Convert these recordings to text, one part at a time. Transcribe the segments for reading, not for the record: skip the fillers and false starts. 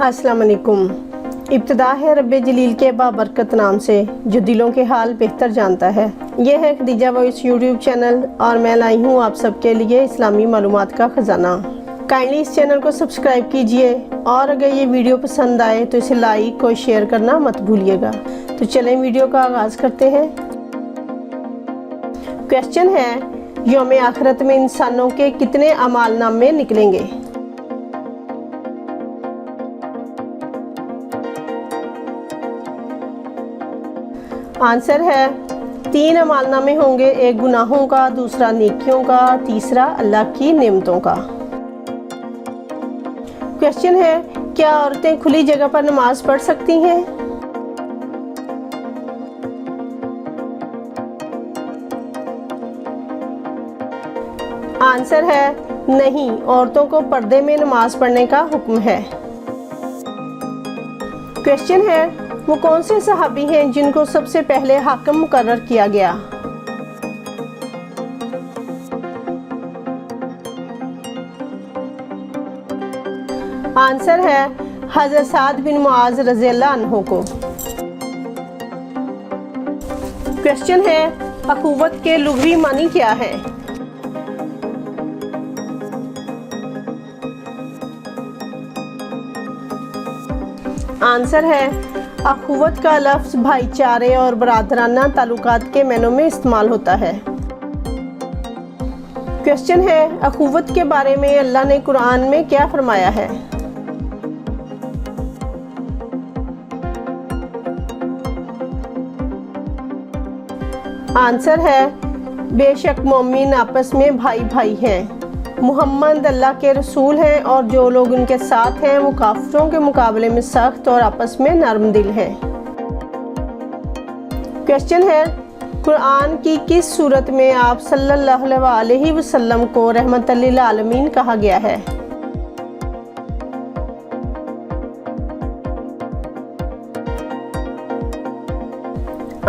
अस्सलाम वालेकुम। इब्तिदा है रब्बे जलील के बाबरकत नाम से जो दिलों के हाल बेहतर जानता है। यह है खदीजा वॉइस यूट्यूब चैनल और मैं लाई हूँ आप सबके लिए इस्लामी मालूमात का ख़जाना। काइंडली इस चैनल को सब्सक्राइब कीजिए और अगर ये वीडियो पसंद आए तो इसे लाइक और शेयर करना मत भूलिएगा। तो चलें वीडियो का आगाज़ करते हैं। क्वेश्चन है, यौम आखिरत में इंसानों के कितने अमाल नामे निकलेंगे? आंसर है 3 अमालनामे होंगे, एक गुनाहों का, दूसरा नेकियों का, तीसरा अल्लाह की नेमतों का। क्वेश्चन है, क्या औरतें खुली जगह पर नमाज पढ़ सकती हैं? आंसर है नहीं, औरतों को पर्दे में नमाज पढ़ने का हुक्म है। क्वेश्चन है, वो कौन से सहाबी हैं जिनको सबसे पहले हाकिम मुकर्रर किया गया? आंसर है हज़रत साद बिन मुआज रज़ियल्लाहु अन्हु को। क्वेश्चन है, अखुवत के लुग़वी मानी क्या है? आंसर है अखुवत का लफ्ज़ भाईचारे और बरादराना ताल्लुकात के मायनों में इस्तेमाल होता है। क्वेश्चन है, अखुवत के बारे में अल्लाह ने कुरान में क्या फरमाया है? आंसर है बेशक मोमिन आपस में भाई भाई हैं। मुहम्मद अल्लाह के रसूल हैं और जो लोग उनके साथ हैं वो काफिरों के मुकाबले में सख्त और आपस में नरम दिल हैं। क्वेश्चन है, कुरान की किस सूरत में आप सल्लल्लाहु अलैहि वसल्लम को रहमतुल लिल आलमीन कहा गया है?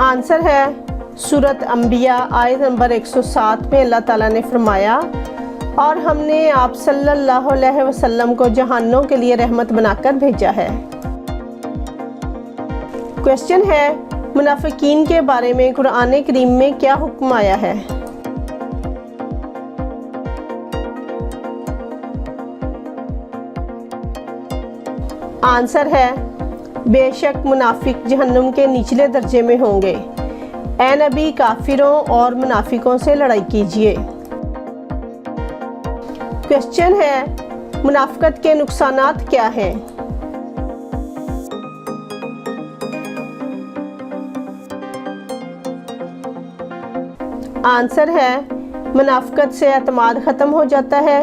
आंसर है सूरत अंबिया आयत नंबर 107 में अल्लाह ताला ने फरमाया, और हमने आप सल्लल्लाहु अलैहि वसल्लम को जहानों के लिए रहमत बनाकर भेजा है। क्वेश्चन है, मुनाफिकीन के बारे में कुरान करीम में क्या हुक्म आया है? आंसर है बेशक मुनाफिक जहन्नुम के निचले दर्जे में होंगे। ऐ नबी, काफिरों और मुनाफिकों से लड़ाई कीजिए। क्वेश्चन है, मुनाफिकत के नुकसानात क्या हैं? आंसर है मुनाफिकत से एतमाद ख़त्म हो जाता है,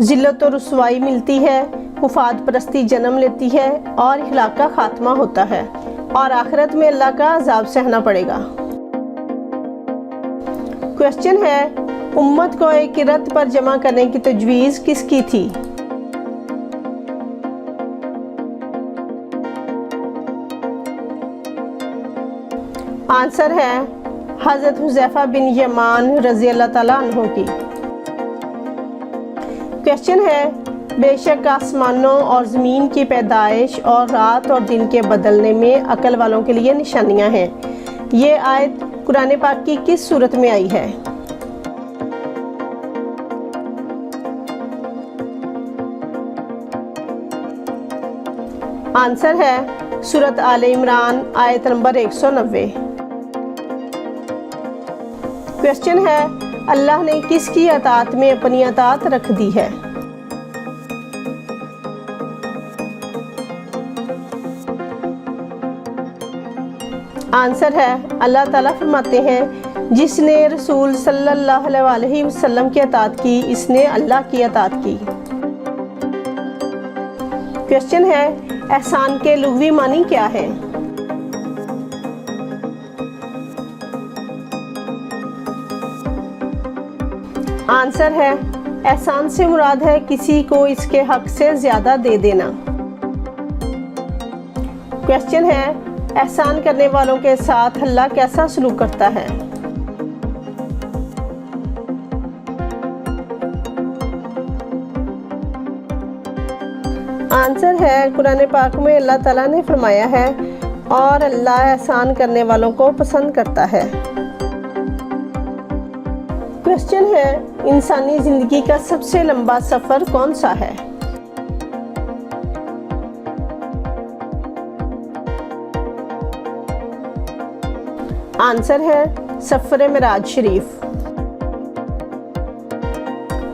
जिल्लत और रुसवाई मिलती है, मुफाद परस्ती जन्म लेती है और इखलाक का खात्मा होता है और आखिरत में अल्लाह का अज़ाब सहना पड़ेगा। क्वेश्चन है, उम्मत को एक किरत पर जमा करने की तजवीज़ किसकी थी? आंसर है हज़रत हुज़ैफा बिन यमान रज़ियल्लाहु ताला अन्हु की। क्वेश्चन है, बेशक आसमानों और ज़मीन की पैदाइश और रात और दिन के बदलने में अक्ल वालों के लिए निशानियां हैं। ये आयत कुरान पाक की किस सूरत में आई है? आंसर है सूरत आले इमरान आयत नंबर 190। क्वेश्चन है, अल्लाह ने किसकी अतात में अपनी अतात रख दी है? आंसर है अल्लाह ताला फरमाते हैं, जिसने रसूल सल्लल्लाहु अलैहि वसल्लम की अतात की, इसने अल्लाह की अतात की। क्वेश्चन है, एहसान के लुग़वी मानी क्या है? आंसर है एहसान से मुराद है किसी को इसके हक से ज़्यादा दे देना। क्वेश्चन है, एहसान करने वालों के साथ अल्लाह कैसा सलूक करता है? आंसर है कुरान पाक में अल्लाह ताला ने फरमाया है और अल्लाह एहसान करने वालों को पसंद करता है। क्वेश्चन है इंसानी जिंदगी का सबसे लंबा सफर कौन सा है? आंसर है सफर मिराज शरीफ।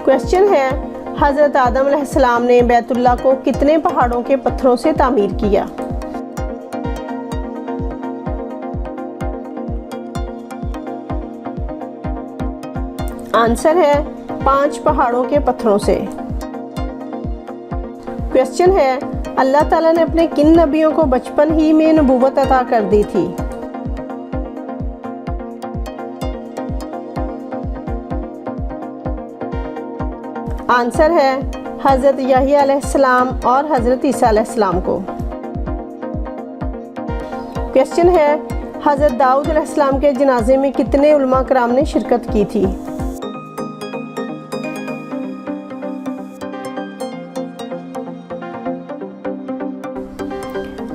क्वेश्चन है हज़रत आदम अलैहिस्सलाम ने बैतुल्लाह को कितने पहाड़ों के पत्थरों से तामीर किया? आंसर है 5 पहाड़ों के पत्थरों से। क्वेश्चन है अल्लाह ताला ने अपने किन नबियों को बचपन ही में नबूवत अता कर दी थी? आंसर है हज़रत याहिया अलैहिस्सलाम और हज़रत ईसा अलैहिस्सलाम को। क्वेश्चन है हज़रत दाऊद अलैहिस्सलाम के जनाजे में कितने उलमा कराम ने शिरकत की थी?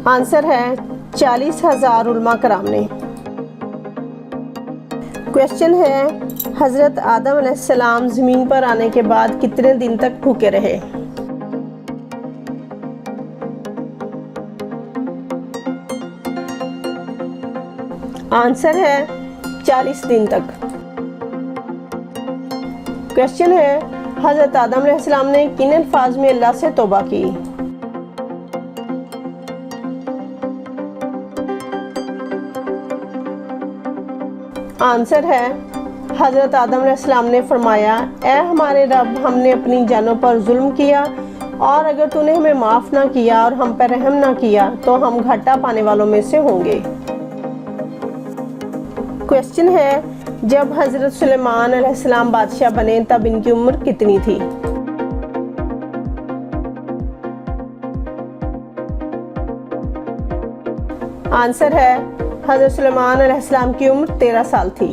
आंसर है 40,000 उलमा कराम ने। क्वेश्चन है हज़रत आदम अलैहिस्सलाम ज़मीन पर आने के बाद कितने दिन तक भूखे रहे? आंसर है 40 दिन तक। क्वेश्चन है हज़रत आदम अलैहिस्सलाम ने किन अल्फाज में अल्लाह से तौबा की? आंसर है हज़रत आदम अलैहिस्सलाम ने फरमाया ए हमारे रब, हमने अपनी जानों पर जुल्म किया और अगर तूने हमें माफ़ ना किया और हम पर रहम ना किया तो हम घाटा पाने वालों में से होंगे। क्वेश्चन है जब हज़रत सुलेमान अलैहिस्सलाम बादशाह बने तब इनकी उम्र कितनी थी? आंसर है हज़रत सुलेमान अलैहिस्सलाम की उम्र 13 साल थी।